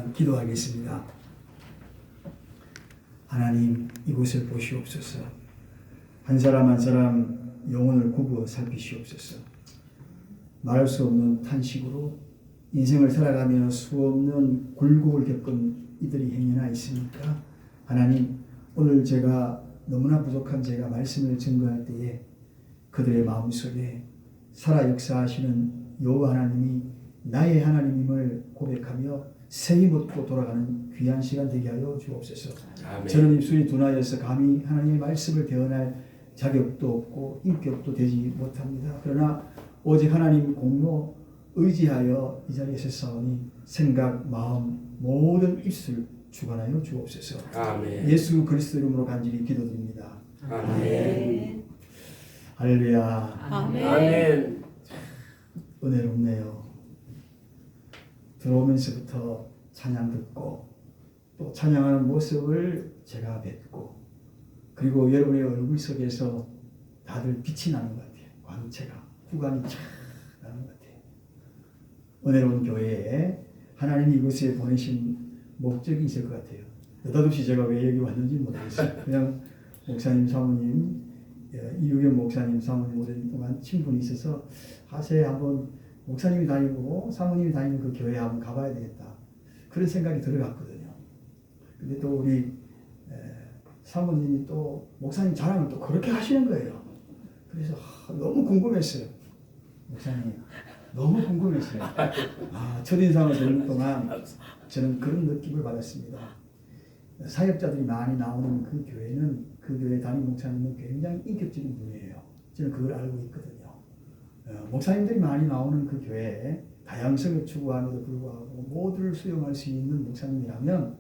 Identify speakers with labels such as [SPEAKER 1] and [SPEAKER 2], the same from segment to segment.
[SPEAKER 1] 시간 기도하겠습니다. 하나님, 이곳을 보시옵소서. 한 사람 한 사람 영혼을 굽어 살피시옵소서. 말할 수 없는 탄식으로 인생을 살아가며 수없는 굴곡을 겪은 이들이 행여나 있습니까? 하나님, 오늘 제가 너무나 부족한 제가 말씀을 증거할 때에 그들의 마음속에 살아 역사하시는 여호와 하나님이 나의 하나님임을 고백하며 세이 묻고 돌아가는 귀한 시간 되게 하여 주옵소서. 아멘. 저는 입술이 둔하여서 감히 하나님의 말씀을 대언할 자격도 없고 인격도 되지 못합니다. 그러나 오직 하나님 공로 의지하여 이 자리에 서사오니 생각, 마음, 모든 입술 주관하여 주옵소서. 아멘. 예수 그리스도 이름으로 간절히 기도드립니다. 아멘. 할렐루야.
[SPEAKER 2] 아멘.
[SPEAKER 3] 아멘.
[SPEAKER 1] 은혜롭네요. 들어오면서부터 찬양 듣고 또 찬양하는 모습을 제가 뵙고 그리고 여러분의 얼굴 속에서 다들 빛이 나는 것 같아요. 광채가 후광이 쫙 나는 것 같아요. 은혜로운 교회에 하나님이 이곳에 보내신 목적이 있을 것 같아요. 느닷없이 제가 왜 여기 왔는지 모르겠어요. 그냥 목사님 사모님, 이유경 목사님 사모님 오랫동안 친분이 있어서 하세요 한번 목사님이 다니고 사모님이 다니는 그 교회에 한번 가봐야 되겠다. 그런 생각이 들어갔거든요. 근데 또 우리 사모님이 또 목사님 자랑을 또 그렇게 하시는 거예요. 그래서 너무 궁금했어요. 목사님 너무 궁금했어요. 첫인상을 듣는 동안 저는 그런 느낌을 받았습니다. 사역자들이 많이 나오는 그 교회는 그 교회 담임 목사님은 굉장히 인격적인 분이에요. 저는 그걸 알고 있거든요. 목사님들이 많이 나오는 그 교회에 다양성을 추구함에도 불구하고 모두를 수용할 수 있는 목사님이라면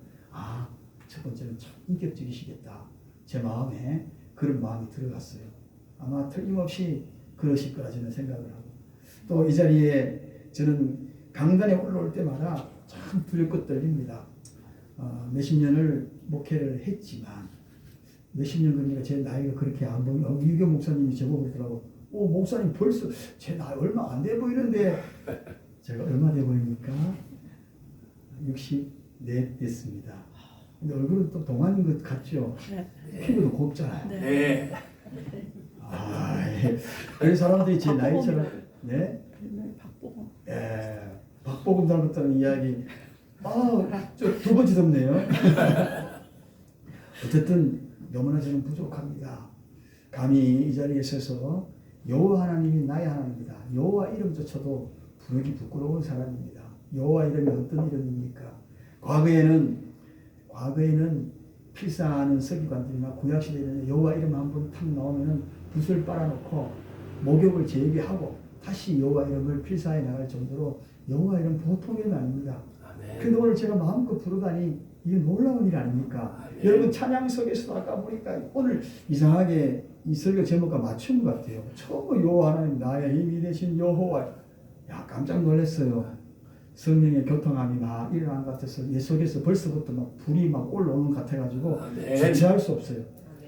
[SPEAKER 1] 첫 번째는 참 인격적이시겠다. 제 마음에 그런 마음이 들어갔어요. 아마 틀림없이 그러실 거라 저는 생각을 하고 또 이 자리에 저는 강단에 올라올 때마다 참 두렵고 떨립니다. 몇십 년을 목회를 했지만 몇십 년 그러니까 제 나이가 그렇게 안 보이고 이규경 목사님이 저보고 그러더라고. 목사님 벌써 제 나이 얼마 안 돼 보이는데 제가 얼마 돼 보입니까? 64 됐습니다. 근데 얼굴은 또 동안인 것 같죠?
[SPEAKER 2] 네.
[SPEAKER 1] 피부도 곱잖아요.
[SPEAKER 3] 네.
[SPEAKER 1] 그래서 사람들이 제 나이처럼 네?
[SPEAKER 2] 박보검.
[SPEAKER 1] 박보검 닮았다는 이야기 두 번째 덥네요. 어쨌든 너무나 저는 부족합니다. 감히 이 자리에 서서 여호와 하나님이 나의 하나님이다. 여호와 이름조차도 부르기 부끄러운 사람입니다. 여호와 이름이 어떤 이름입니까? 과거에는 필사하는 서기관들이나 구약시대에는 여호와 이름 한번 탁 나오면은 붓을 빨아놓고 목욕을 제비하고 다시 여호와 이름을 필사해 나갈 정도로 여호와 이름 보통 이름 아닙니다. 근데 오늘 제가 마음껏 부르다니 이게 놀라운 일 아닙니까? 아멘. 여러분 찬양 속에서도 아까 보니까 오늘 이상하게 이 설교 제목과 맞춘 것 같아요. 처음 여호와 하나님 나의 힘이 되신 여호와. 깜짝 놀랐어요. 성령의 교통함이 막 일어난 것 같아서 내 속에서 벌써부터 막 불이 막 올라오는 것 같아가지고 주체할 수 없어요.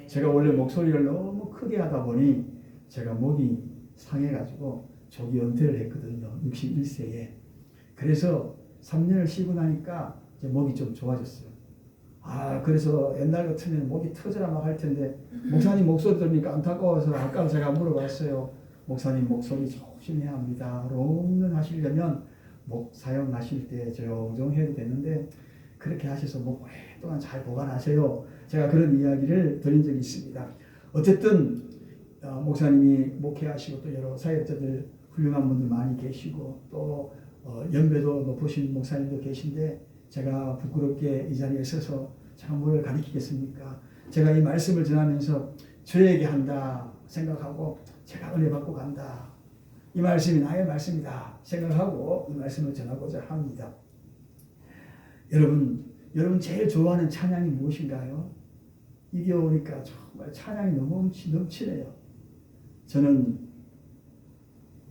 [SPEAKER 1] 제가 원래 목소리를 너무 크게 하다 보니 제가 목이 상해가지고 조기 은퇴를 했거든요. 61세에. 그래서 3년을 쉬고 나니까 이제 목이 좀 좋아졌어요. 그래서 옛날 같으면 목이 터져라 막 할 텐데 목사님 목소리 들으니까 안타까워서 아까 제가 물어봤어요. 목사님 목소리 조심해야 합니다. 롱런 하시려면 목 사용하실 때 정정해도 되는데 그렇게 하셔서 목 오랫동안 잘 보관하세요. 제가 그런 이야기를 드린 적이 있습니다. 어쨌든 목사님이 목회하시고 또 여러 사역자들 훌륭한 분들 많이 계시고 또 연배도 높으신 목사님도 계신데 제가 부끄럽게 이 자리에 서서 제가 뭘 가르치겠습니까? 제가 이 말씀을 전하면서 저에게 한다 생각하고 제가 은혜 받고 간다. 이 말씀이 나의 말씀이다 생각하고 이 말씀을 전하고자 합니다. 여러분 제일 좋아하는 찬양이 무엇인가요? 이게 오니까 정말 찬양이 너무 넘치네요. 저는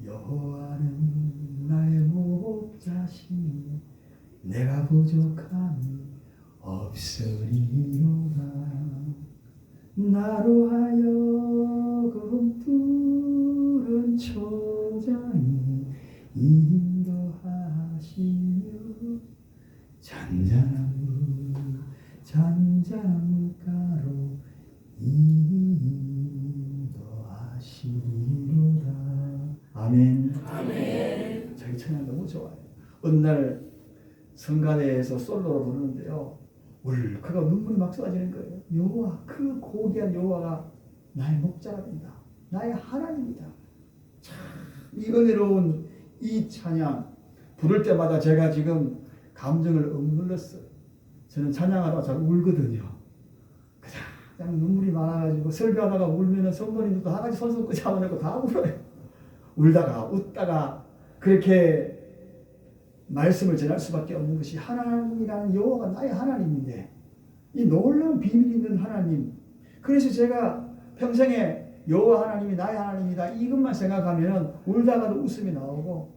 [SPEAKER 1] 여호와는 나의 목자시니 내가 부족함이 없으리로다. 나로 하여금 푸른 초장에 인도하시며 잔잔한 물가로 인도하시리로다. 아멘. 아멘. 저희 찬양 너무 좋아요. 어느 날 성가대에서 솔로로 부르는데요, 울크가 눈물이 막 쏟아지는 거예요. 여호와, 그 고귀한 여호와가 나의 목자가 된다. 나의 하나님이다. 참 이 은혜로운 이 찬양 부를 때마다 제가 지금 감정을 억눌렀어요. 저는 찬양하다가 잘 울거든요. 그냥 눈물이 많아가지고 설교하다가 울면은 성도님들도 다 같이 손 끄지 않고 다 울어요. 울다가 웃다가 그렇게 말씀을 전할 수밖에 없는 것이, 하나님이라는 여호와가 나의 하나님인데 이 놀라운 비밀 있는 하나님. 그래서 제가 평생에 여호와 하나님이 나의 하나님이다 이것만 생각하면 울다가도 웃음이 나오고,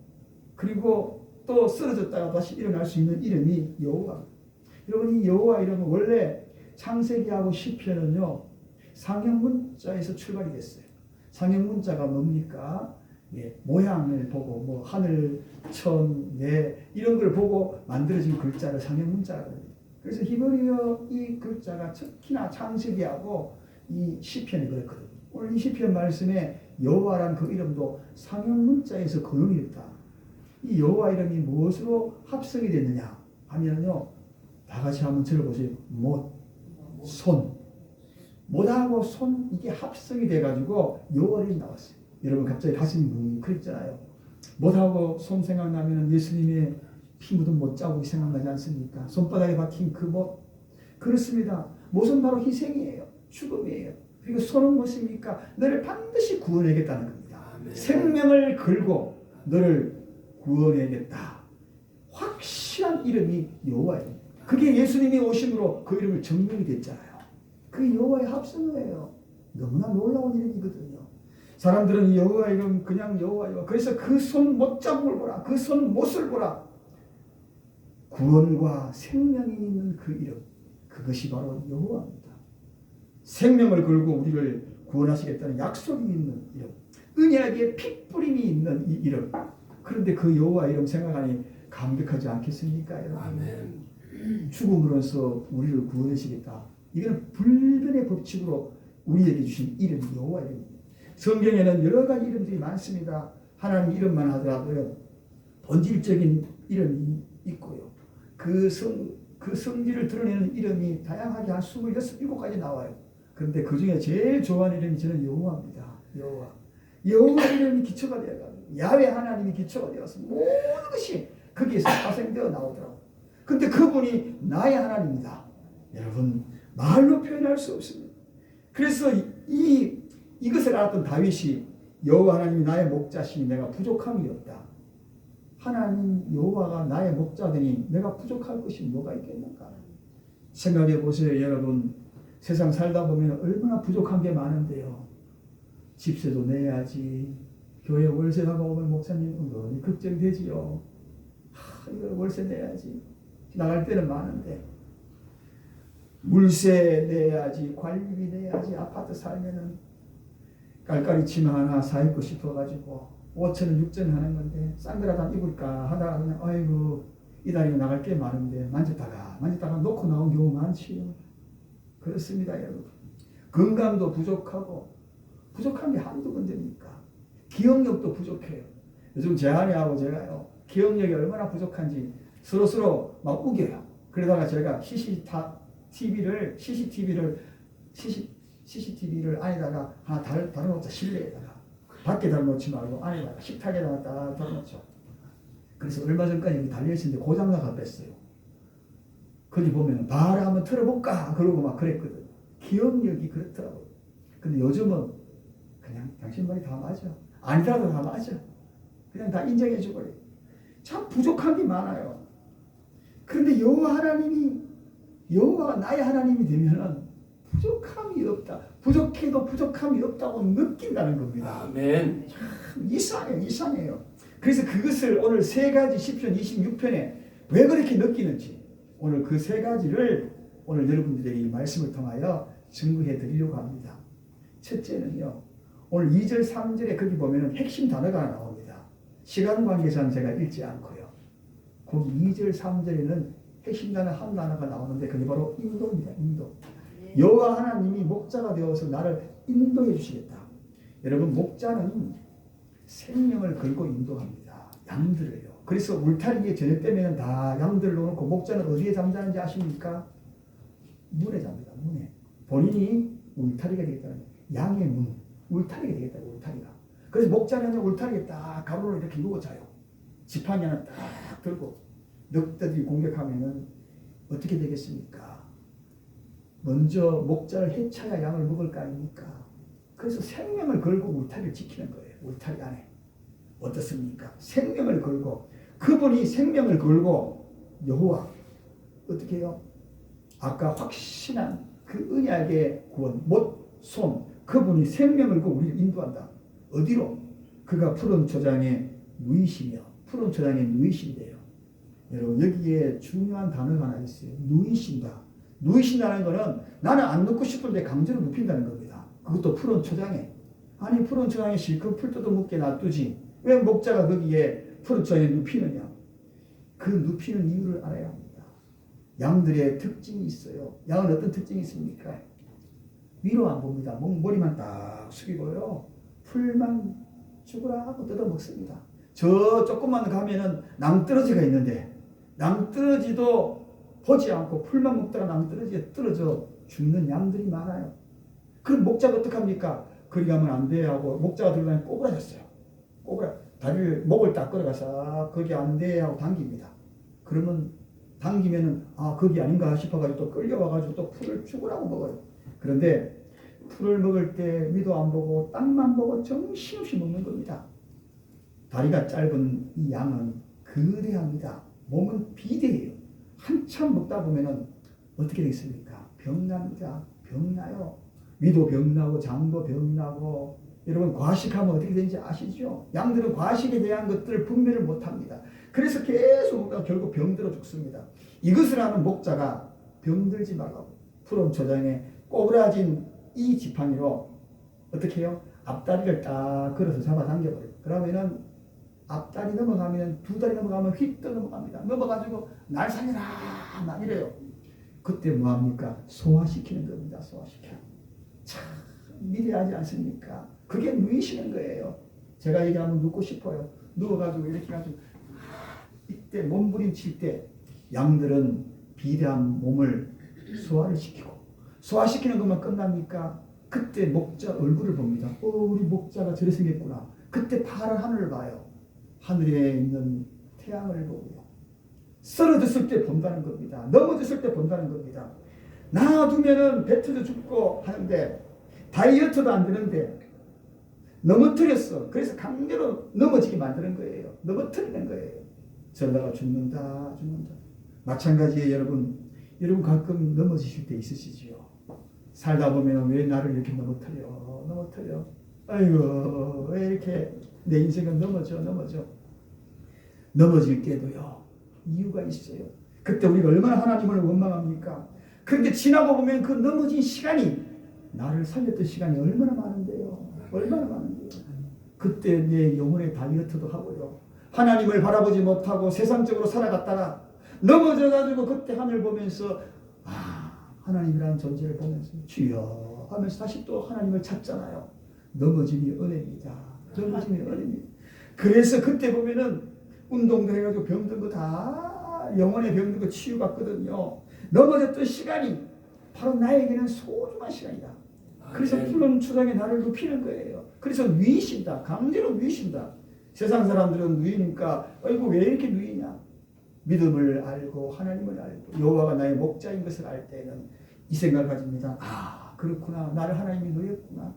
[SPEAKER 1] 그리고 또 쓰러졌다가 다시 일어날 수 있는 이름이 여호와. 여러분, 이 여호와 이름은 원래 창세기하고 시편은요 상형문자에서 출발이 됐어요. 상형문자가 뭡니까? 모양을 보고 뭐 하늘, 천, 이런 걸 보고 만들어진 글자를 상형문자라고 합니다. 그래서 히브리어 이 글자가 특히나 창세기하고 이 시편이 그렇거든요. 오늘 이 시편 말씀에 여호와란 그 이름도 상형문자에서 거론이 됐다. 이 여호와 이름이 무엇으로 합성이 됐느냐 하면요, 다 같이 한번 들어보세요. 못, 손. 못하고 손, 이게 합성이 돼가지고 여호와 이름이 나왔어요. 여러분 갑자기 가슴이 뭉클했잖아요. 못하고 손 생각나면 예수님의 피 묻은 못 자국이 생각나지 않습니까? 손바닥에 박힌 그 못. 그렇습니다. 못은 바로 희생이에요. 죽음이에요. 그리고 손은 무엇입니까? 너를 반드시 구원하겠다는 겁니다. 아멘. 생명을 걸고 너를 구원하겠다. 확실한 이름이 여호와예요. 그게 예수님이 오심으로 그 이름을 증명이 됐잖아요. 그 여호와의 합성어예요. 너무나 놀라운 이름이거든요. 사람들은 이 여호와 이름 그냥 여호와요. 그래서 그 손 못 자국을 보라. 그 손 못을 보라. 구원과 생명이 있는 그 이름, 그것이 바로 여호와입니다. 생명을 걸고 우리를 구원하시겠다는 약속이 있는 이름, 은혜하게 핏뿌림이 있는 이 이름. 그런데 그 여호와 이름 생각하니 감격하지 않겠습니까, 여러분? 아멘. 죽음으로써 우리를 구원하시겠다. 이건 불변의 법칙으로 우리에게 주신 이름이 여호와 이름입니다. 성경에는 여러 가지 이름들이 많습니다. 하나님 이름만 하더라도요, 본질적인 이름이 있고요. 그 성질을 드러내는 이름이 다양하게 한 26, 7가지 나와요. 그런데 그 중에 제일 좋아하는 이름이 저는 여호와입니다. 여호와. 여호와 이름이 기초가 되어가지고, 야훼 하나님이 기초가 되어서 모든 것이 거기에서 파생되어 나오더라고요. 근데 그분이 나의 하나님이다. 여러분, 말로 표현할 수 없습니다. 그래서 이것을 알았던 다윗이 여호와 하나님이 나의 목자시니 내가 부족함이 없다. 하나님 여호와가 나의 목자되니 내가 부족할 것이 뭐가 있겠는가? 생각해 보세요, 여러분. 세상 살다 보면 얼마나 부족한 게 많은데요. 집세도 내야지. 교회 월세가 오면 목사님 은근히 걱정되지요. 이거 월세 내야지. 나갈 때는 많은데. 물세 내야지, 관리비 내야지. 아파트 살면은 깔깔이 치마 하나 사 입고 싶어가지고 5천원, 6천원 하는 건데 싼 거라도 안 입을까 하다가 그냥 아이고 이달에 나갈 게 많은데 만졌다가 놓고 나온 경우 많지요. 그렇습니다, 여러분. 건강도 부족하고, 부족한 게 한두 군데입니까? 기억력도 부족해요. 요즘 제 아내하고 제가요, 기억력이 얼마나 부족한지 서로 막 우겨요. 그러다가 제가 CCTV를 안에다가 하나 달아놓자, 실내에다가. 밖에 달아놓지 말고 안에다가 식탁에다가 딱 달아놓죠. 그래서 얼마 전까지 여기 달려있었는데 고장나가 뺐어요. 거기 보면 바로 한번 틀어볼까 그러고 막 그랬거든요. 기억력이 그렇더라고요. 근데 요즘은 그냥 당신 말이 다 맞아. 아니라도 다 맞아. 그냥 다 인정해 줘버려요. 참 부족한 게 많아요. 그런데 여호와가 나의 하나님이 되면은 부족함이 없다. 부족해도 부족함이 없다고 느낀다는 겁니다. 아멘. 참 이상해요. 그래서 그것을 오늘 3가지 시편 26편에 왜 그렇게 느끼는지, 오늘 그 3가지를 오늘 여러분들에게 이 말씀을 통하여 증거해 드리려고 합니다. 첫째는요, 오늘 2절 3절에 거기 보면은 핵심 단어가 나옵니다. 시간 관계상 제가 읽지 않고요. 거기 2절 3절에는 핵심 단어 한 단어가 나오는데 그게 바로 인도입니다. 인도. 여호와 하나님이 목자가 되어서 나를 인도해 주시겠다. 여러분 목자는 생명을 걸고 인도합니다. 양들을요. 그래서 울타리에 저녁 때면 다 양들을 놓고 목자는 어디에 잠자는지 아십니까? 문에 잡니다. 문에. 본인이 울타리가 되겠다는 거예요. 양의 문. 울타리가 되겠다. 울타리가. 그래서 목자는 울타리에 딱 가로로 이렇게 누워 자요. 지팡이 하나 딱 들고 늑대들이 공격하면은 어떻게 되겠습니까? 먼저 목자를 해쳐야 양을 먹을 거 아닙니까? 그래서 생명을 걸고 울타리를 지키는 거예요. 울타리 안에. 어떻습니까? 생명을 걸고 그분이 생명을 걸고 여호와 어떻게 해요? 아까 확신한 그 언약의 구원 못손 그분이 생명을 걸고 우리를 인도한다. 어디로? 그가 푸른 초장에 누이시며 푸른 초장에 누이신대요. 여러분 여기에 중요한 단어가 하나 있어요. 누이신다. 누이신다는 것은 나는 안 눕고 싶은데 강제로 눕힌다는 겁니다. 그것도 푸른 초장에. 아니 푸른 초장에 실컷 풀 뜯어먹게 놔두지 왜 목자가 거기에 푸른 초장에 눕히느냐. 그 눕히는 이유를 알아야 합니다. 양들의 특징이 있어요. 양은 어떤 특징이 있습니까? 위로 안 봅니다. 머리만 딱 숙이고요. 풀만 죽으라 하고 뜯어먹습니다. 저 조금만 가면은 낭떠러지가 있는데 낭떠러지도 보지 않고 풀만 먹다가 낭떠러지에 떨어져 죽는 양들이 많아요. 그럼 목자가 어떡합니까? 거기 가면 안 돼 하고 목자가 들어가면 꼬부라졌어요. 다리를 목을 딱 끌어가서 거기 안 돼 하고 당깁니다. 그러면 당기면은 거기 아닌가 싶어가지고 또 끌려와가지고 또 풀을 죽으라고 먹어요. 그런데 풀을 먹을 때 위도 안 보고 땅만 보고 정신없이 먹는 겁니다. 다리가 짧은 이 양은 거대합니다. 몸은 비대해요. 한참 먹다 보면은 어떻게 되겠습니까? 병납니다. 병나요. 위도 병나고 장도 병나고. 여러분 과식하면 어떻게 되는지 아시죠? 양들은 과식에 대한 것들을 분별을 못합니다. 그래서 계속 먹다가 결국 병들어 죽습니다. 이것을 아는 목자가 병들지 말라고 푸른 초장에 꼬부라진 이 지팡이로 어떻게 해요? 앞다리를 딱 걸어서 잡아당겨버려요. 그러면은 앞다리 넘어가면 두 다리 넘어가면 휙 떠 넘어갑니다. 넘어가지고 날 살려라 이래요. 그때 뭐합니까? 소화시키는 겁니다. 소화시켜. 참 미래하지 않습니까? 그게 누이시는 거예요. 제가 얘기하면 눕고 싶어요. 누워가지고 이렇게 가지고 이때 몸부림칠 때 양들은 비대한 몸을 소화를 시키고 소화시키는 것만 끝납니까? 그때 목자 얼굴을 봅니다. 우리 목자가 저래 생겼구나. 그때 파란 하늘을 봐요. 하늘에 있는 태양을 보고요. 쓰러졌을 때 본다는 겁니다. 넘어졌을 때 본다는 겁니다. 놔두면은 배 터져 죽고 하는데 다이어트도 안 되는데 넘어뜨렸어. 그래서 강제로 넘어지게 만드는 거예요. 넘어뜨리는 거예요. 저러다가 죽는다. 마찬가지에 여러분 가끔 넘어지실 때 있으시지요. 살다 보면 왜 나를 이렇게 넘어뜨려. 아이고 왜 이렇게 내 인생은 넘어질 때도요. 이유가 있어요. 그때 우리가 얼마나 하나님을 원망합니까? 그런데 지나고 보면 그 넘어진 시간이 나를 살렸던 시간이 얼마나 많은데요. 그때 내 영혼의 다이어트도 하고요. 하나님을 바라보지 못하고 세상적으로 살아갔다가 넘어져가지고 그때 하늘 보면서 하나님이라는 존재를 보면서 주여 하면서 다시 또 하나님을 찾잖아요. 넘어짐이 은혜입니다. 그래서 그때 보면은 운동도 해가지고 병든 거 다 영혼의 병든 거 치유받거든요. 넘어졌던 시간이 바로 나에게는 소중한 시간이다. 그래서 푸른 초장에 나를 눕히는 거예요. 그래서 누이신다. 강제로 누이신다. 세상 사람들은 누이니까 아이고 왜 이렇게 누이냐. 믿음을 알고 하나님을 알고 여호와가 나의 목자인 것을 알 때는 이 생각을 가집니다. 그렇구나. 나를 하나님이 누였구나.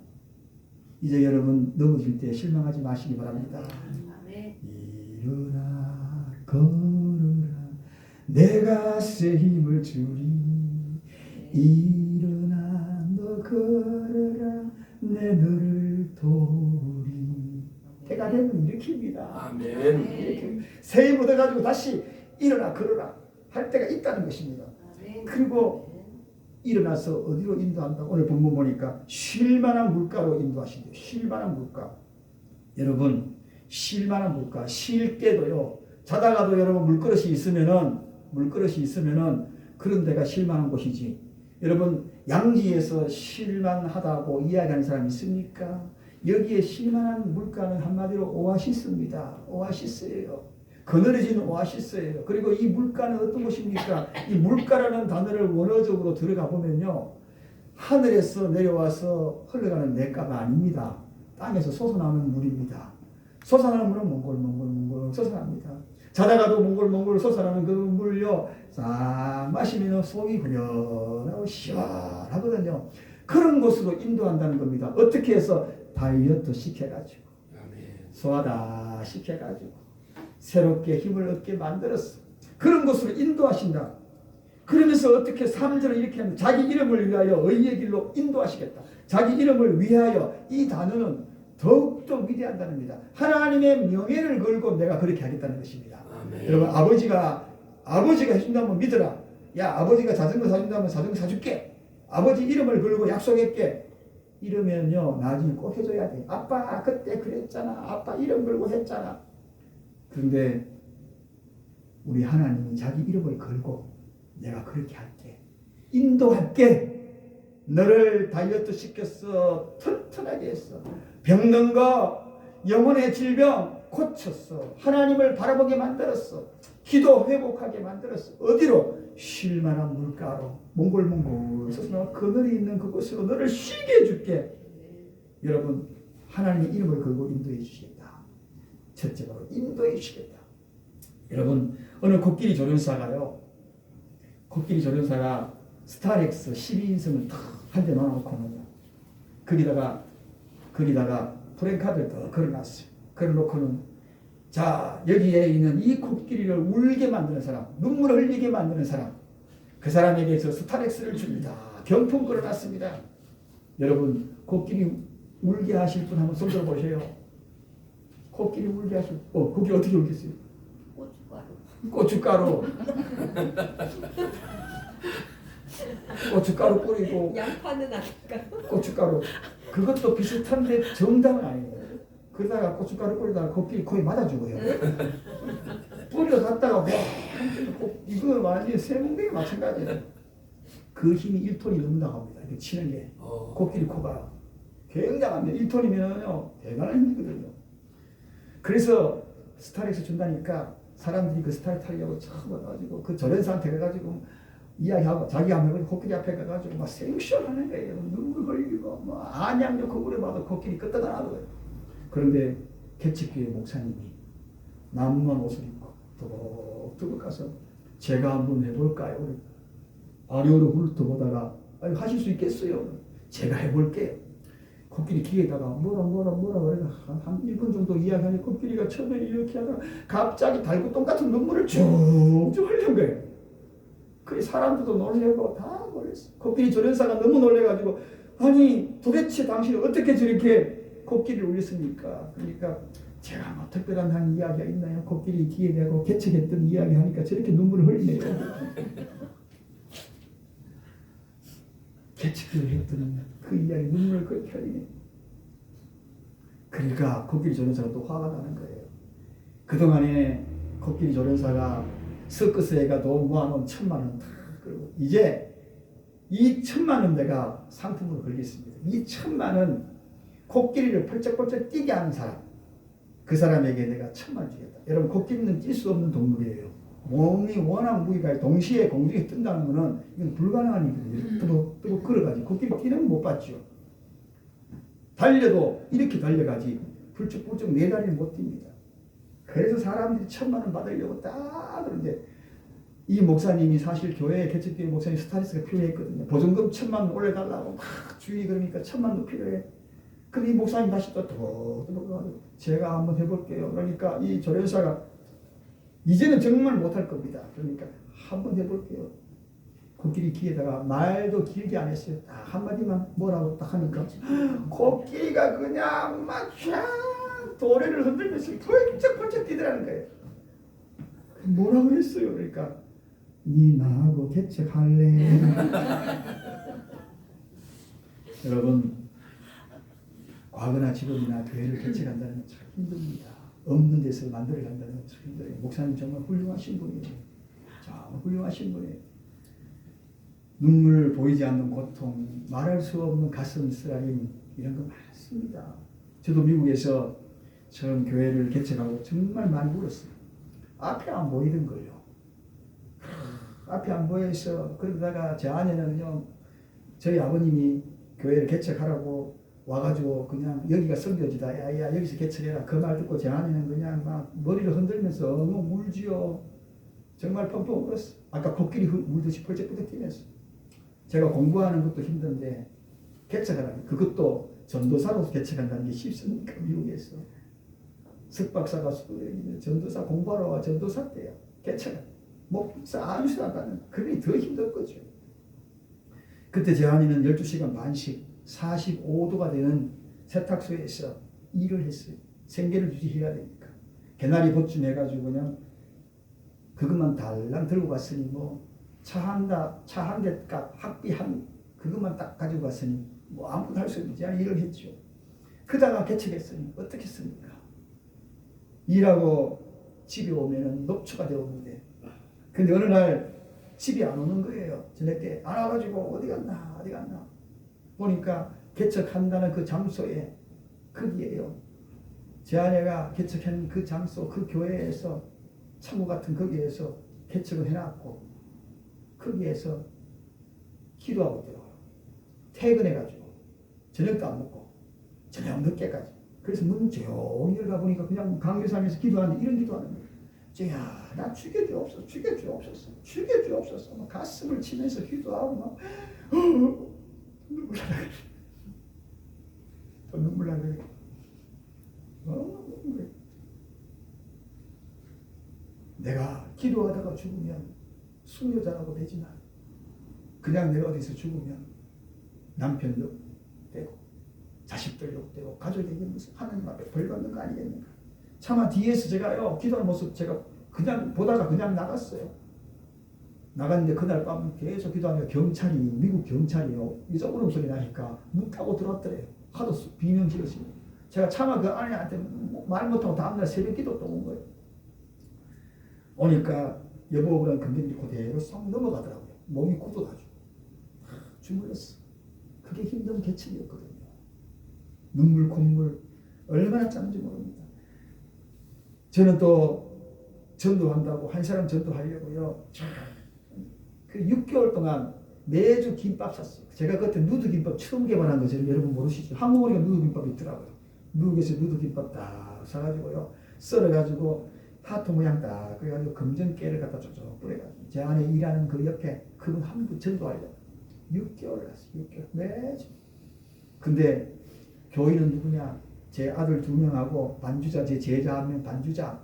[SPEAKER 1] 이제 여러분 넘어질 때 실망하지 마시기 바랍니다. 일어나 걸어라 내가 새 힘을 주리. 일어나 너 걸어라 내 너를 도우리. 해가 되면 일으킵니다. 아멘. 새해 묻어가지고 다시 일어나 걸어라 할 때가 있다는 것입니다. 그리고 일어나서 어디로 인도한다? 오늘 본문 보니까 쉴만한 물가로 인도하신대요. 쉴만한 물가. 여러분 쉴만한 물가. 쉴 때도요. 자다가도 여러분 물그릇이 있으면은 물그릇이 있으면은 그런 데가 실만한 곳이지. 여러분 양지에서 실만하다고 이야기하는 사람 있습니까? 여기에 실만한 물가는 한마디로 오아시스입니다. 오아시스예요. 그늘진 오아시스예요. 그리고 이 물가는 어떤 곳입니까? 이 물가라는 단어를 원어적으로 들어가 보면요, 하늘에서 내려와서 흘러가는 냇가가 아닙니다. 땅에서 솟아나는 물입니다. 솟아나는 물은 몽골 솟아납니다. 자다가도 몽골 솟아나는 그 물요, 싹 마시면 속이 후련하고 시원하거든요. 그런 곳으로 인도한다는 겁니다. 어떻게 해서? 다이어트 시켜가지고, 소화다 시켜가지고, 새롭게 힘을 얻게 만들었어. 그런 곳으로 인도하신다. 그러면서 어떻게 3절을 이렇게 하면 자기 이름을 위하여 의의 길로 인도하시겠다. 자기 이름을 위하여, 이 단어는 더욱더 위대한 단어입니다. 하나님의 명예를 걸고 내가 그렇게 하겠다는 것입니다. 아멘. 여러분, 아버지가 해준다면 믿어라. 야, 아버지가 자전거 사준다면 자전거 사줄게. 아버지 이름을 걸고 약속할게. 이러면요, 나중에 꼭 해줘야 돼. 아빠 그때 그랬잖아. 아빠 이름 걸고 했잖아. 그런데 우리 하나님이 자기 이름을 걸고 내가 그렇게 할게. 인도할게. 너를 다이어트 시켰어. 튼튼하게 했어. 병든 거, 영혼의 질병 고쳤어. 하나님을 바라보게 만들었어. 기도 회복하게 만들었어. 어디로? 쉴만한 물가로, 몽골 서서 그늘이 있는 그곳으로 너를 쉬게 해줄게. 여러분, 하나님의 이름을 걸고 인도해 주시겠다. 첫째로 인도해 주시겠다. 여러분, 어느 코끼리 조련사가 스타렉스 12인승을 탁 한 대 놔놓고는 거기다가 프랭카드를 더 걸어놨어요. 걸어놓고는, 자, 여기에 있는 이 코끼리를 울게 만드는 사람, 눈물을 흘리게 만드는 사람, 그 사람에게 저 스타렉스를 줍니다. 경품 걸어놨습니다. 여러분, 코끼리 울게 하실 분 한번 손 들어보세요. 코끼리 울게 하실, 코끼리 어떻게 울겠어요? 고춧가루. 고춧가루 뿌리고,
[SPEAKER 2] 양파는 아닐까?
[SPEAKER 1] 고춧가루. 그것도 비슷한데 정답은 아니에요. 그러다가 고춧가루 뿌리다가 코끼리 코에 맞아 죽어요. 뿌리러 갔다가 이거 완전히 쇠뭉댕이 마찬가지예요. 그 힘이 1톤이 넘는다고 합니다. 이렇게 치는 게. 코끼리 코가 굉장합니다. 1톤이면요 대단한 힘이거든요. 그래서 스타렉스 준다니까 사람들이 그 스타렉스 타려고 처음 와가지고 그 조련사한테 가가지고 이야기하고, 자기 한번 코끼리 앞에 가가지고 막 생쇼하는 거예요. 눈물 흘리고 뭐 안양 좋고 그래봐도 코끼리 끄떡 안 하더라고요. 그런데 개척교회 목사님이 남만 옷을 입고 뚜벅뚜벅 가서 제가 한번 해볼까요? 아래로 훑어보다가 하실 수 있겠어요? 제가 해볼게요. 코끼리 귀에다가 뭐라 그래가 한 1분 정도 이야기하니 코끼리가 처음에 이렇게 하다가 갑자기 달고 똥같은 눈물을 쭉쭉 흘린 거예요. 그 사람들도 놀래고 다 놀랬어. 코끼리 조련사가 너무 놀래가지고, 아니 도대체 당신은 어떻게 저렇게 코끼리를 울렸습니까? 그러니까 제가 뭐 특별한 한 이야기가 있나요? 코끼리 귀에 대고 개척했던 이야기 하니까 저렇게 눈물을 흘리네요. 개척을 했던 그 이야기 눈물을 그렇게 흘리네. 그러니까 코끼리 조련사가 또 화가 나는 거예요. 그동안에 코끼리 조련사가 서커스에가 돈 모아놓은 1,000만 원, 그리고 이제 이 1,000만 원 내가 상품으로 걸겠습니다. 이 1,000만 원 코끼리를 펄쩍펄쩍 뛰게 하는 사람, 그 사람에게 내가 1,000만 원 주겠다. 여러분, 코끼리는 뛸 수 없는 동물이에요. 몸이 워낙 무게가 동시에 공중에 뜬다는 것은 이건 불가능한 일이거든요. 뜨고 걸어가지. 코끼리 뛰는 건 못 봤죠. 달려도 이렇게 달려가지 불쭉불쭉 네 다리를 못 뜁니다. 그래서 사람들이 1,000만 원 받으려고 딱 그러는데, 이 목사님이 사실 교회 개척교회 목사님 스타렉스가 필요했거든요. 보증금 1,000만 원 올려달라고 막 주의 그러니까 1,000만 원 필요해. 근데 이 목사님 다시 또 제가 한번 해볼게요. 그러니까 이 조련사가 이제는 정말 못할 겁니다. 그러니까 한번 해볼게요. 코끼리 귀에다가 말도 길게 안 했어요. 딱 한마디만 뭐라고 딱 하니까 코끼리가 그냥 막 도래를 흔들면서 펄쩍펄쩍 뛰더라는 거예요. 뭐라고 했어요? 그러니까 니 나하고 개척할래? 여러분, 과거나 지금이나 교회를 개척한다는 건 참 힘듭니다. 없는 데서 만들어간다는 건 참 힘들어요. 목사님 정말 훌륭하신 분이에요. 참 훌륭하신 분이에요. 눈물 보이지 않는 고통, 말할 수 없는 가슴 쓰라림 이런 거 많습니다. 저도 미국에서 처음 교회를 개척하고 정말 많이 울었어요. 앞에 안 보이던 거예요. 앞에 안 보여서 그러다가 제 아내는요, 저희 아버님이 교회를 개척하라고 와가지고 그냥 여기가 성교지다, 야야 여기서 개척해라 그 말 듣고 제 아내는 그냥 막 머리를 흔들면서 너무 울지요. 정말 펑펑 울었어. 아까 코끼리 울듯이 펄쩍펄쩍 뛰면서. 제가 공부하는 것도 힘든데 개척하라니, 그것도 전도사로 개척한다는 게 쉽습니까? 미국에서 석박사가 전도사 공부하러 와. 전도사 때요 개척 목사 아무것도 안 받는, 그게 더 힘든 거죠. 그때 제 아내는 12시간 반씩 45도가 되는 세탁소에서 일을 했어요. 생계를 유지해야 되니까. 개나리 보충 해가지고 그냥 그것만 달랑 들고 갔으니 뭐 차 한 대 값 학비 한 그것만 딱 가지고 갔으니 뭐 아무것도 할 수 없지 않은 일을 했죠. 그다가 개척했으니 어떻겠습니까? 일하고 집에 오면은 녹초가 되었는데, 근데 어느 날 집에 안 오는 거예요. 저녁에 안 와가지고 어디 갔나 보니까 개척한다는 그 장소에 거기에요. 제 아내가 개척한 그 장소, 그 교회에서 창고 같은 거기에서 개척을 해놨고 거기에서 기도하고 있더라고요. 퇴근해가지고 저녁도 안 먹고 저녁 늦게까지. 그래서 문 조용히 열다 보니까 그냥 강교상에서 기도하는데 이런 기도하는 거예요. 야, 나 죽여주옵소서, 죽여주옵소서, 죽여주옵소서. 막 가슴을 치면서 기도하고 막 눈물 나네. 또 눈물 나네. 내가 기도하다가 죽으면 순교자라고 되지만 그냥 내가 어디서 죽으면 남편 욕되고 자식들 욕되고 가족에게 무슨 하나님 앞에 벌 받는 거 아니겠는가. 차마 뒤에서 제가요 기도하는 모습 제가 그냥 보다가 그냥 나갔어요. 나갔는데 그날 밤 계속 기도하니까 경찰이, 미국 경찰이요, 이쪽으로 소리 나니까 문 타고 들어왔더래요. 하도 비명 지르시고. 제가 차마 그 아내한테 말 못하고 다음날 새벽 기도 또 온 거예요. 오니까 여보랑 금전이 그대로 쏙 넘어가더라고요. 몸이 굳어가지고 주물렀어. 그게 힘든 개척이었거든요. 눈물 콧물 얼마나 짠지 모릅니다. 저는 또 전도한다고 한 사람 전도하려고요. 그 6개월 동안 매주 김밥 샀어요. 제가 그때 누드 김밥 처음 개발한 거죠. 여러분 모르시죠? 한국어리가 누드 김밥이 있더라고요. 미국에서 누드 김밥 딱 사가지고요. 썰어가지고 하트 모양 딱 그래가지고 금전깨를 갖다 쫙쫙 뿌려가지고 제 안에 일하는 그 옆에 그분 한 분 전도하려고 6개월을 했어요. 6개월 매주. 근데 교인은 누구냐? 제 아들 2명하고 반주자, 제 제자 1명 반주자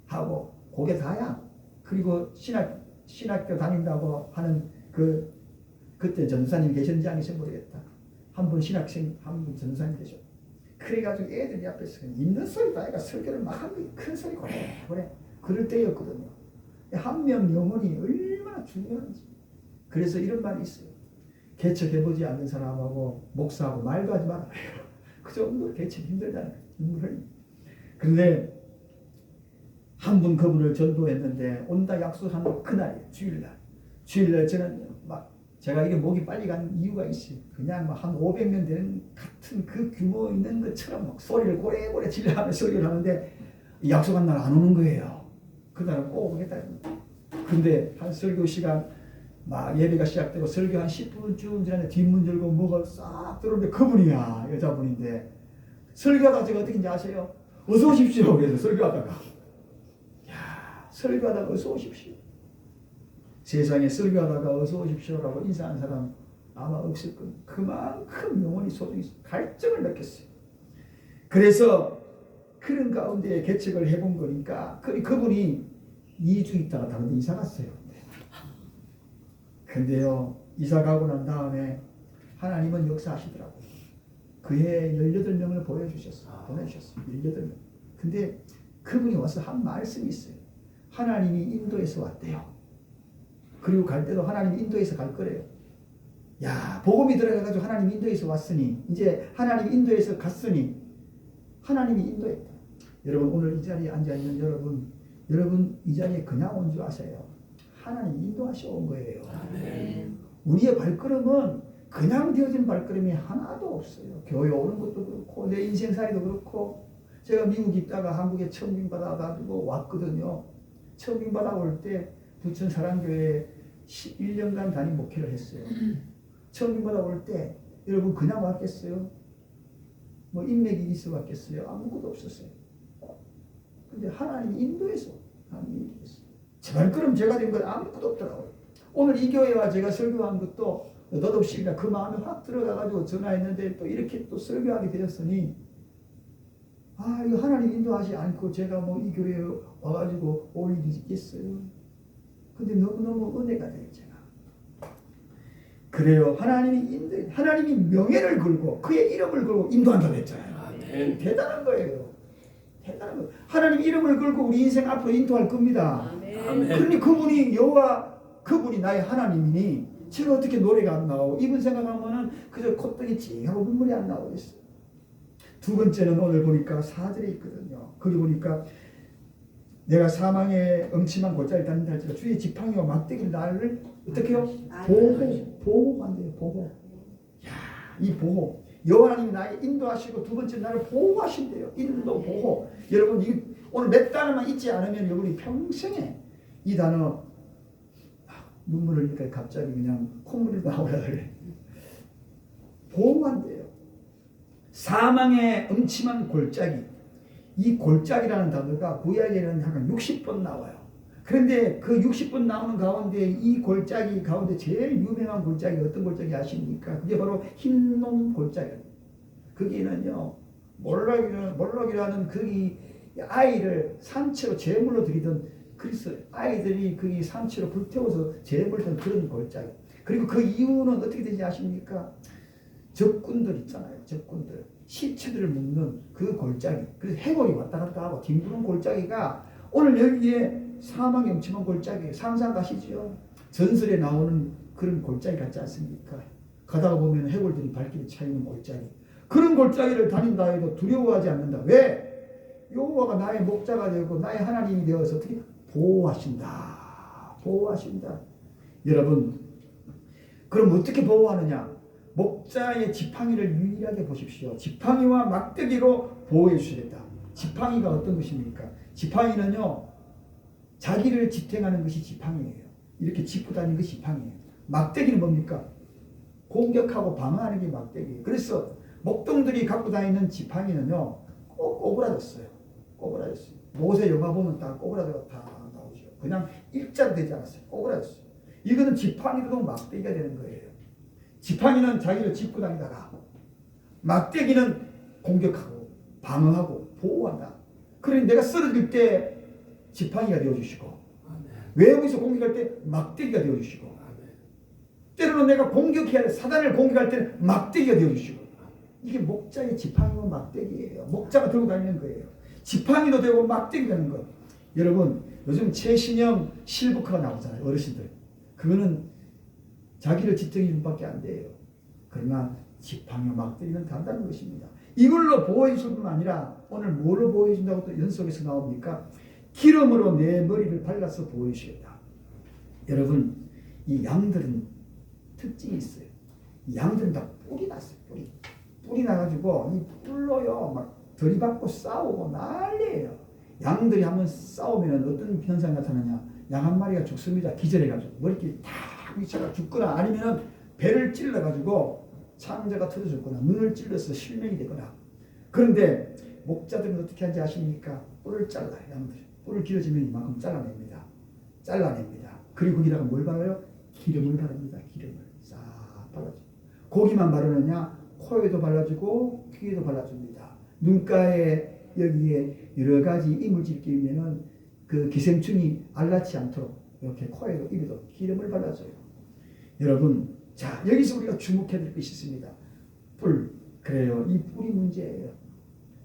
[SPEAKER 1] 하고 그게 다야. 그리고 신학교 다닌다고 하는 그때 전사님 계셨는지 안 계신지 모르겠다. 한 분 신학생, 한 분 전사님 계셔. 그래가지고 애들이 앞에서 있는 소리도 아니라 설교를 막 하는 거예요. 큰 소리 고래 그럴 때였거든요. 한 명 영혼이 얼마나 중요한지. 그래서 이런 말이 있어요. 개척해보지 않는 사람하고 목사하고 말도 하지 말아요. 그 정도로 개척 힘들다는 거예요. 그런데 한 분 그분을 전도했는데 온다 약속한 그날이에요. 주일날 저는 막 제가 이게 목이 빨리 가는 이유가 있어요. 그냥 막 한 500명 되는 같은 그 규모 있는 것처럼 막 소리를 고래고래 질러하면서 소리를 하는데 약속한 날 안 오는 거예요. 그날은 꼭 오겠다. 근데 한 설교 시간 막 예배가 시작되고 설교 한 10분쯤 지났는데 뒷문 열고 뭐가 싹 들어오는데 그분이야. 여자분인데 설교하다가 제가 어떻게 아세요? 어서 오십시오. 그래서 설교하다가 설교하다가 어서 오십시오. 세상에 설교하다가 어서 오십시오라고 인사한 사람 아마 없을 겁니다. 그만큼 영혼이 소중히 갈증을 느꼈어요. 그래서 그런 가운데 개척을 해본 거니까 그분이 2주 있다가 다른 데 이사 갔어요. 근데요 이사 가고 난 다음에 하나님은 역사하시더라고요. 그해 18명을 보내주셨어요. 18명. 근데 그분이 와서 한 말씀이 있어요. 하나님이 인도에서 왔대요. 그리고 갈 때도 하나님이 인도에서 갈 거래요. 야, 복음이 들어가가지고 하나님이 인도에서 왔으니 이제 하나님이 인도에서 갔으니 하나님이 인도했다. 여러분 오늘 이 자리에 앉아있는 여러분 이 자리에 그냥 온 줄 아세요? 하나님 인도하셔 온 거예요.
[SPEAKER 2] 아멘.
[SPEAKER 1] 우리의 발걸음은 그냥 되어진 발걸음이 하나도 없어요. 교회 오는 것도 그렇고 내 인생살이도 그렇고 제가 미국 있다가 한국에 청빙 받아가지고 왔거든요. 청빙 받아올 때 부천 사랑교회에 1년간 담임 목회를 했어요. 청빙 받아올 때 여러분 그냥 왔겠어요? 뭐 인맥이 있어 왔겠어요? 아무것도 없었어요. 근데 하나님이 인도해서 하나님이 인도했어요. 제 발걸음 제가 된 건 아무것도 없더라고요. 오늘 이 교회와 제가 설교한 것도 너없이 그 마음에 확 들어가가지고 전화했는데 또 이렇게 또 설교하게 되었으니 아 이거 하나님 인도하지 않고 제가 뭐 이 교회에 와가지고 올 일이 있겠어요. 근데 너무너무 은혜가 돼요 제가. 그래요. 하나님이 명예를 걸고 그의 이름을 걸고 인도한다고 했잖아요.
[SPEAKER 2] 아멘.
[SPEAKER 1] 대단한 거예요. 대단한 거예요. 하나님 이름을 걸고 우리 인생 앞으로 인도할 겁니다.
[SPEAKER 2] 아멘.
[SPEAKER 1] 그러니 그분이 여호와 그분이 나의 하나님이니 제가 어떻게 노래가 안 나오고 이분 생각하면은 그저 콧등이 찡하고 눈물이 안 나오겠어요. 두 번째는 오늘 보니까 4절에 있거든요. 거기 보니까 내가 사망의 음침한 골짜기 다닌다 할지라 주의 지팡이와 막대기를 나를 어떻게 해요? 보호한대요. 보호. 야, 이 보호. 여호와 하나님이 나의 인도하시고 두 번째 나를 보호하신대요. 인도 보호. 여러분 오늘 몇 단어만 잊지 않으면 여러분이 평생에 이 단어 눈물 흘리니까 갑자기 그냥 콧물이 나오려 그래. 보호한대요. 사망의 음침한 골짜기. 이 골짜기라는 단어가 구약에는 한 60번 나와요. 그런데 그 60번 나오는 가운데 이 골짜기 가운데 제일 유명한 골짜기 어떤 골짜기 아십니까? 그게 바로 흰놈 골짜기입니다. 거기는요 몰락이라는 거기 아이를 산채로 제물로 드리던 그리스도 아이들이 거기 산채로 불태워서 제물을 던 그런 골짜기. 그리고 그 이유는 어떻게 되지 아십니까? 적군들 있잖아요. 적군들. 시체들을 묻는 그 골짜기. 그래서 해골이 왔다 갔다 하고 뒹구는 골짜기가 오늘 여기에 사망의 음침한 골짜기 상상 가시죠? 전설에 나오는 그런 골짜기 같지 않습니까? 가다가 보면 해골들이 발길이 차이는 골짜기. 그런 골짜기를 다닌다 해도 두려워하지 않는다. 왜? 여호와가 나의 목자가 되고 나의 하나님이 되어서 어떻게 보호하신다. 보호하신다. 여러분 그럼 어떻게 보호하느냐? 목자의 지팡이를 유일하게 보십시오. 지팡이와 막대기로 보호해 주시겠다. 지팡이가 어떤 것입니까? 지팡이는요 자기를 지탱하는 것이 지팡이에요. 이렇게 짚고 다니는 것이 지팡이에요. 막대기는 뭡니까? 공격하고 방어하는 게 막대기예요. 그래서 목동들이 갖고 다니는 지팡이는요 꼭 오그라졌어요. 오그라졌어요. 모세 영화 보면 다 오그라져가 다 나오죠. 그냥 일자로 되지 않았어요. 오그라졌어요. 이거는 지팡이도 막대기가 되는 거예요. 지팡이는 자기를 짚고 다니다가 막대기는 공격하고 방어하고 보호한다. 그러니 내가 쓰러질 때 지팡이가 되어주시고 외부에서 공격할 때 막대기가 되어주시고 때로는 내가 공격해야 돼. 사단을 공격할 때는 막대기가 되어주시고 이게 목자의 지팡이와 막대기예요. 목자가 들고 다니는 거예요. 지팡이도 되고 막대기도 되는 거예요. 여러분 요즘 최신형 실버카가 나오잖아요. 어르신들. 그거는 자기를 지탱해 준 밖에 안 돼요. 그러나 지팡이와 막대기는 단다는 것입니다. 이걸로 보호해 줄 뿐만 아니라 오늘 뭐로 보호해 준다고 또 연속에서 나옵니까? 기름으로 내 머리를 발라서 보호해 주시겠다. 여러분 이 양들은 특징이 있어요. 이 양들은 다 뿔이 났어요. 뿔이 나가지고 이 뿔로요 막 들이받고 싸우고 난리예요. 양들이 한번 싸우면 어떤 현상이 나타나냐? 양 한 마리가 죽습니다. 기절해가지고 머리끼리 탁 미쳐가 죽거나 아니면 배를 찔러가지고 창자가 터져 죽거나 눈을 찔러서 실명이 되거나. 그런데 목자들은 어떻게 하는지 아십니까? 뿔을 잘라요. 양들 뿔을 길어지면 이만큼 잘라냅니다. 그리고 거기다가 뭘 발라요? 기름을 바릅니다. 기름을 싹 발라줘. 고기만 바르느냐? 코에도 발라주고 귀에도 발라줍니다. 눈가에 여기에 여러 가지 이물질이 끼면은 그 기생충이 알라치 않도록 이렇게 코에도 입에도 기름을 발라줘요. 여러분, 자 여기서 우리가 주목해야 될 것이 있습니다. 뿔. 그래요. 이 뿔이 문제예요.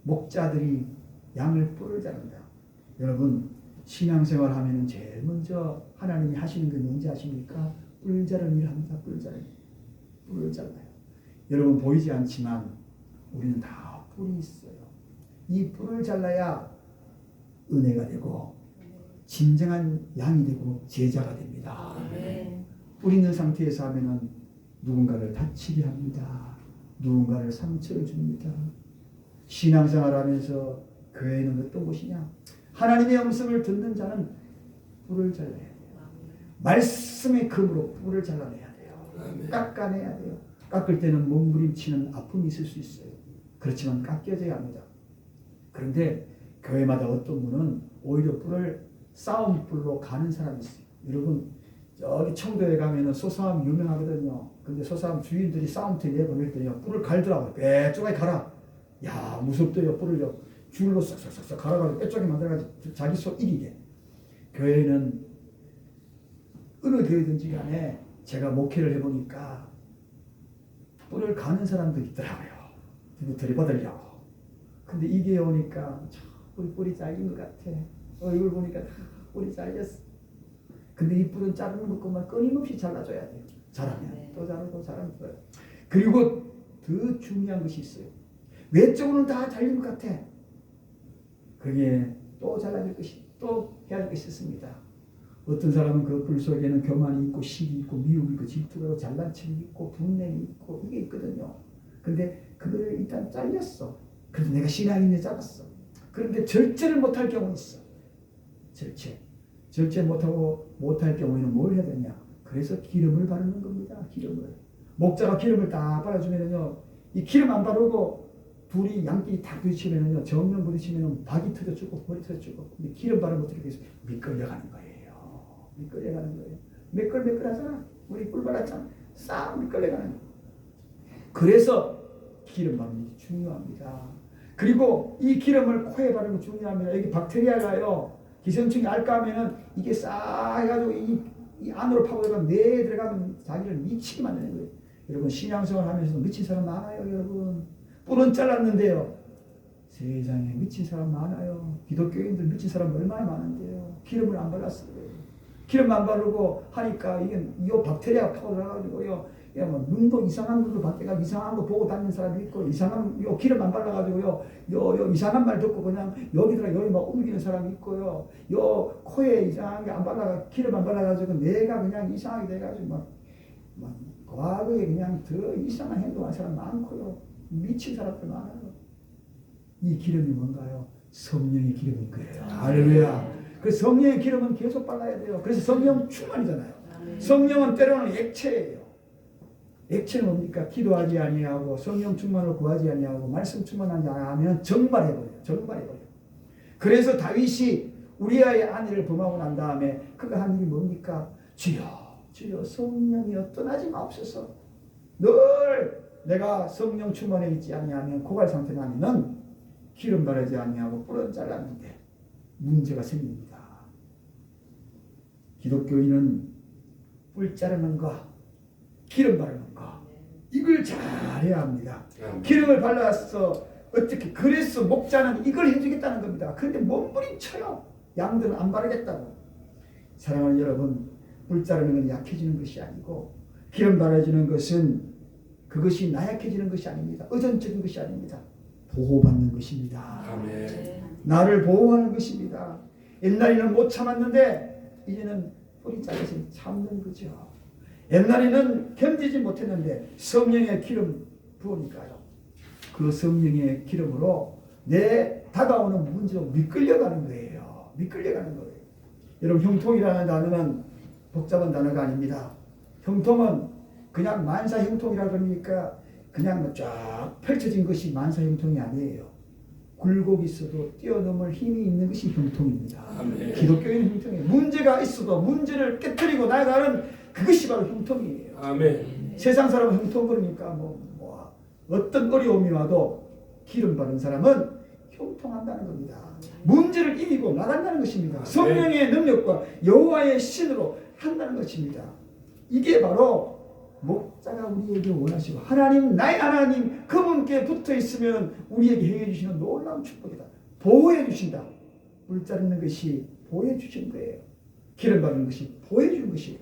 [SPEAKER 1] 목자들이 양을 뿔을 자른다. 여러분 신앙생활 하면은 제일 먼저 하나님이 하시는 게 뭔지 아십니까? 뿔 자르는 일을 합니다. 뿔 자르는 뿔을 잘라요. 여러분 보이지 않지만 우리는 다 뿔이 있어요. 이 뿔을 잘라야 은혜가 되고 진정한 양이 되고 제자가 됩니다. 뿔 있는 상태에서 하면은 누군가를 다치게 합니다. 누군가를 상처를 줍니다. 신앙생활하면서 교회는 어떤 곳이냐? 하나님의 음성을 듣는 자는 뿔을 잘라야 돼요. 말씀의 금으로 뿔을 잘라내야 돼요. 깎아내야 돼요. 깎을 때는 몸부림치는 아픔이 있을 수 있어요. 그렇지만 깎여져야 합니다. 그런데 교회마다 어떤 분은 오히려 뿔을 싸움뿔로 가는 사람이 있어요. 여러분 저기 청도에 가면은 소싸움 유명하거든요. 근데 소싸움 주인들이 싸움터 내보낼 때요 뿔을 갈더라고요. 빼쪽에 가라. 야 무섭대요. 뿔을요 줄로 싹싹싹 갈아가지고 빼쪽에 만들어가지고 자기 소 이기게. 교회는 어느 교회든지 간에 제가 목회를 해보니까 뿔을 가는 사람도 있더라고요. 들이받으려고. 근데 이게 오니까 우리 뿔이 잘린 것 같아. 얼굴 보니까 다 뿔이 잘렸어. 근데 이 뿔은 자르는 것만 끊임없이 잘라줘야 돼요. 잘하면 또 자르고 잘하면 또. 그리고 더 중요한 것이 있어요. 외적으로는 다 잘린 것 같아. 그게 또 잘라질 것이 또 해야 할 것이 있습니다. 어떤 사람은 그 뿔 속에는 교만이 있고 시기 있고 미움이 있고 질투가 있고 잘난 척이 있고 분냄이 있고 이게 있거든요. 근데 그거를 일단 잘렸어. 그래서 내가 신앙인을 잡았어. 그런데 절제를 못할 경우 있어. 절제 못할 경우에는 뭘 해야 되냐? 그래서 기름을 바르는 겁니다. 기름을. 목자가 기름을 딱 발라주면은요, 이 기름 안 바르고 둘이 양끼리 딱 부딪히면은요, 정면 부딪히면은 박이 터져주고 머리 터져주고. 근데 기름 바르면 어떻게 돼서 미끌려가는 거예요. 미끌려가는 거예요. 매끌매끌하잖아. 우리 뿔 발랐잖아. 싹 미끌려가는 거예요. 그래서 기름 바르는 게 중요합니다. 그리고 이 기름을 코에 바르는 게 중요합니다. 여기 박테리아가요. 기생충이 알까하면은 이게 싹 해가지고 이 안으로 파고들어가 뇌에 들어가면 자기를 미치게 만드는 거예요. 여러분 신앙생활 하면서도 미친 사람 많아요. 여러분 뿔은 잘랐는데요. 세상에 미친 사람 많아요. 기독교인들 미친 사람 얼마나 많은데요. 기름을 안 발랐어요. 기름 안 바르고 하니까 이게 이 박테리아가 파고들어가지고요. 뭐 눈도 이상한 눈도 밖에가 이상한 거 보고 다니는 사람이 있고 이상한 요 기름 안 발라가지고요 요 이상한 말 듣고 그냥 여기다가 여기 막 옮기는 사람이 있고요 요 코에 이상한 게 안 발라가 기름 안 발라가지고 내가 그냥 이상하게 돼가지고 막 과거에 그냥 더 이상한 행동한 사람 많고요 미친 사람들 많아요. 이 기름이 뭔가요? 성령의 기름인 거예요. 할렐루야. 그 성령의 기름은 계속 발라야 돼요. 그래서 성령 충만이잖아요. 성령은 때로는 액체예요. 액체는 뭡니까? 기도하지 아니하고 성령 충만을 구하지 아니하고 말씀 충만하지 않으면 정발해버려요. 정발해버려요. 그래서 다윗이 우리아의 아내를 범하고 난 다음에 그가 한 일이 뭡니까? 주여 주여 성령이여 떠나지 마옵소서. 늘 내가 성령 충만해 있지 아니하면 고갈 상태 나면은 기름 바르지 아니하고 뿔은 잘랐는데 문제가 생깁니다. 기독교인은 뿔 자르는 거 기름 바르는 거 이걸 잘해야 합니다. 기름을 발라서 어떻게 그래서 목자는 이걸 해주겠다는 겁니다. 그런데 몸부림쳐요. 양들은 안 바르겠다고. 사랑하는 여러분 뿔 자르는 건 약해지는 것이 아니고 기름 바르는 것은 그것이 나약해지는 것이 아닙니다. 의존적인 것이 아닙니다. 보호받는 것입니다.
[SPEAKER 2] 아멘.
[SPEAKER 1] 나를 보호하는 것입니다. 옛날에는 못 참았는데 이제는 뿔이 잘라서 참는 거죠. 옛날에는 견디지 못했는데 성령의 기름 부으니까요. 그 성령의 기름으로 내 다가오는 문제로 미끌려가는 거예요. 미끌려가는 거예요. 여러분 형통이라는 단어는 복잡한 단어가 아닙니다. 형통은 그냥 만사 형통이라 그러니까 그냥 쫙 펼쳐진 것이 만사 형통이 아니에요. 굴곡이 있어도 뛰어넘을 힘이 있는 것이 형통입니다.
[SPEAKER 2] 아멘.
[SPEAKER 1] 기독교인은 형통이에요. 문제가 있어도 문제를 깨뜨리고 나아가는 그것이 바로 형통이에요.
[SPEAKER 2] 아멘.
[SPEAKER 1] 세상 사람은 형통 그러니까 어떤 어려움이 와도 기름 바른 사람은 형통한다는 겁니다. 문제를 이기고 나간다는 것입니다. 성령의 능력과 여호와의 신으로 한다는 것입니다. 이게 바로 목자가 우리에게 원하시고 하나님 나의 하나님 그분께 붙어 있으면 우리에게 행해 주시는 놀라운 축복이다. 보호해 주신다. 뿔 자르는 것이 보호해 주시는 거예요. 기름 바르는 것이 보호해 주는 것이에요.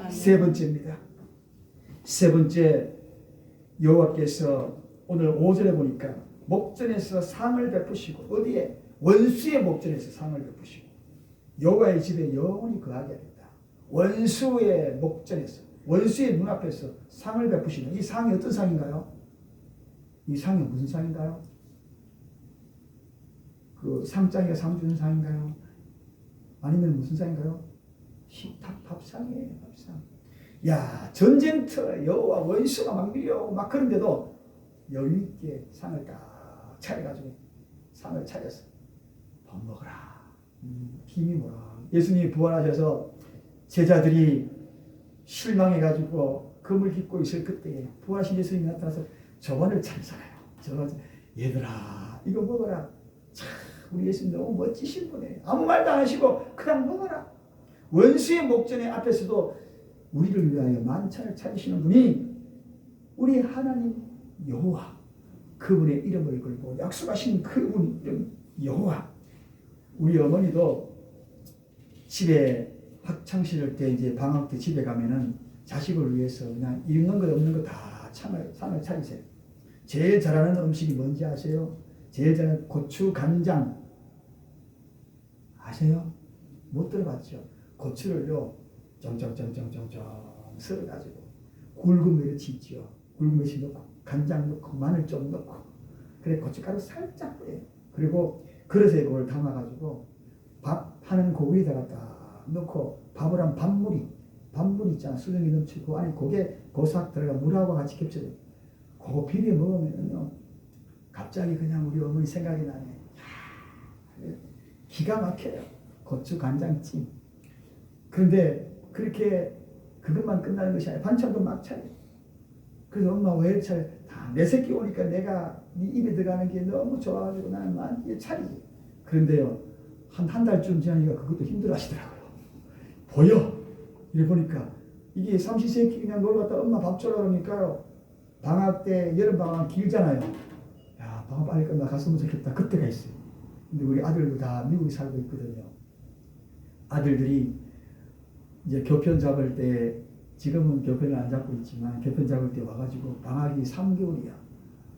[SPEAKER 1] 세 번째입니다. 세 번째 여호와께서 오늘 5절에 보니까 목전에서 상을 베푸시고 어디에? 원수의 목전에서 상을 베푸시고 여호와의 집에 영원히 거하게 하겠다. 원수의 목전에서, 원수의 눈앞에서 상을 베푸시는 이 상이 어떤 상인가요? 이 상이 무슨 상인가요? 그 상장이가 상 주는 상인가요? 아니면 무슨 상인가요? 밥상이에요. 밥상. 야, 전쟁터 여호와 원수가 막 밀려오고 막 그런데도 여유 있게 상을 딱 차려가지고 상을 차려서 밥 먹어라. 힘이 뭐라. 예수님이 부활하셔서 제자들이 실망해가지고 금을 깃고 있을 그때에 부활하신 예수님이 나타나서 저번을 차리잖아요. 얘들아 이거 먹어라. 참 우리 예수님 너무 멋지신 분이에요. 아무 말도 안 하시고 그냥 먹어라. 원수의 목전에 앞에서도 우리를 위하여 만찬을 차리시는 분이 우리 하나님 여호와, 그분의 이름을 걸고 약속하신 그분 이름 여호와. 우리 어머니도 집에 학창 시절 때 이제 방학 때 집에 가면은 자식을 위해서 그냥 있는 것 없는 것 다 상을 차리세요. 제일 잘하는 음식이 뭔지 아세요? 제일 잘하는 고추 간장 아세요? 못 들어봤죠? 고추를요 쩡쩡쩡쩡쩡 썰어가지고 굵은 멸치 있죠. 굵은 멸치 넣고 간장 넣고 마늘 좀 넣고 그래 고춧가루 살짝 뿌려요. 그리고 그릇에 그걸 담아가지고 밥 하는 고기에다가 딱 넣고 밥을 한 밥물 있잖아. 수증기 넘치고 안에 고개 고삭 들어가 물하고 같이 겹쳐져. 그거 비벼 먹으면요 갑자기 그냥 우리 어머니 생각이 나네. 기가 막혀요. 고추 간장찜. 그런데 그렇게 그것만 끝나는 것이 아니라 반찬도 막 차려. 그래서 엄마 왜 차려? 다 내 새끼 오니까 내가 네 입에 들어가는 게 너무 좋아가지고 나는 막 차리지. 그런데요 한 달쯤 지나니까 그것도 힘들어 하시더라고요. 보여. 이래 보니까 이게 삼시세끼 그냥 놀러 갔다 엄마 밥 줘라 그러니까요. 방학 때 여름 방학 길잖아요. 야 방학 빨리 끝나 갔으면 좋겠다. 그때가 있어요. 근데 우리 아들도 다 미국에 살고 있거든요. 아들들이 이제 교편 잡을 때 지금은 교편을 안 잡고 있지만 교편 잡을 때 와가지고 방학이 3개월이야.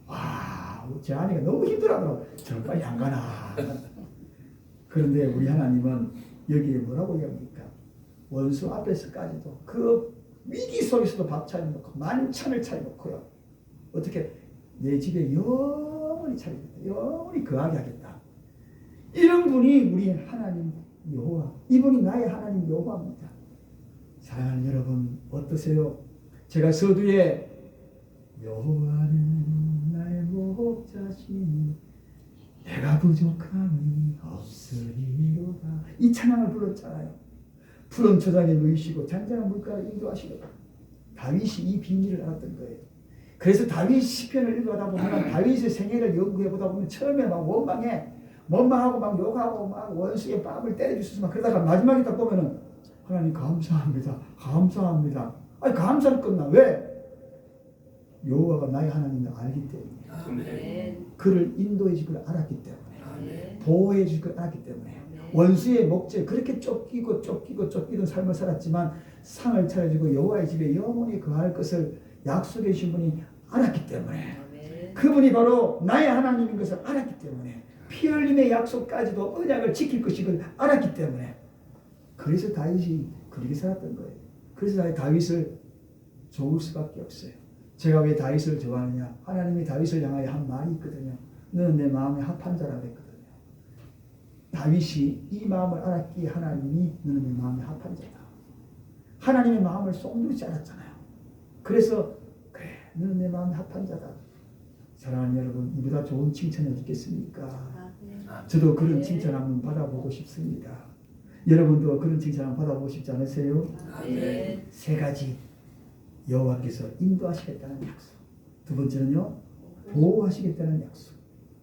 [SPEAKER 1] 와, 제 아내가 너무 힘들어하더라고. 저는 빨리 안 가나. 그런데 우리 하나님은 여기에 뭐라고 이야기합니까? 원수 앞에서까지도 그 위기 속에서도 밥 차려놓고 만찬을 차려놓고요. 어떻게 내 집에 영원히 차리겠다. 영원히 거하게 하겠다. 이런 분이 우리 하나님 여호와. 이분이 나의 하나님 여호와입니다. 사랑하는 여러분 어떠세요? 제가 서두에 여호와는 나의 목자시니 내가 부족함이 없으리로다 이 찬양을 불렀잖아요. 푸른 초장에 누이시고 잔잔한 물가를 인도하시고 다윗이 이 비밀을 알았던 거예요. 그래서 다윗 시편을 읽어가다 보면 다윗의 생애를 연구해보다 보면 처음에 막 원망하고 막 욕하고 막 원수의 뺨을 때려주셔서 막 그러다가 마지막에 딱 보면은 하나님 감사합니다. 감사합니다. 아니 감사는 끝나. 왜? 여호와가 나의 하나님을 알기 때문에. 아멘. 그를 인도해 줄 걸 알았기 때문에. 아멘. 보호해 줄 걸 알았기 때문에. 아멘. 원수의 목재 그렇게 쫓기던 삶을 살았지만 상을 차려주고 여호와의 집에 영원히 거할 것을 약속해 주신 분이 알았기 때문에. 아멘. 그분이 바로 나의 하나님인 것을 알았기 때문에. 피 흘림의 약속까지도 언약을 지킬 것임을 알았기 때문에. 그래서 다윗이 그렇게 살았던 거예요. 그래서 다윗을 좋을 수밖에 없어요. 제가 왜 다윗을 좋아하느냐? 하나님이 다윗을 향하여 한 말이 있거든요. 너는 내 마음에 합한 자라고 했거든요. 다윗이 이 마음을 알았기에 하나님이 너는 내 마음에 합한 자다. 하나님의 마음을 쏙 누르지 않았잖아요. 그래서 그래 너는 내 마음에 합한 자다. 사랑하는 여러분 이보다 좋은 칭찬이 어디 있겠습니까? 저도 그런 칭찬 한번 받아보고 싶습니다. 여러분도 그런 칭찬 한번 받아보고 싶지 않으세요? 네. 세 가지. 여호와께서 인도하시겠다는 약속. 두 번째는요. 보호하시겠다는 약속.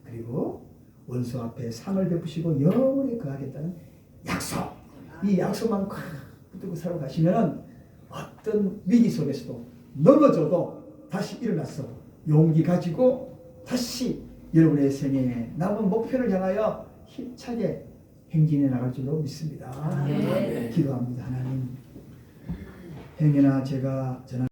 [SPEAKER 1] 그리고 원수 앞에 상을 베푸시고 영원히 거하겠다는 약속. 이 약속만 꽉 붙들고 살아가시면 어떤 위기 속에서도 넘어져도 다시 일어나서 용기 가지고 다시 여러분의 생애에 남은 목표를 향하여 힘차게 행진해 나갈 줄로 믿습니다. 네. 기도합니다. 하나님 행여나 제가 전한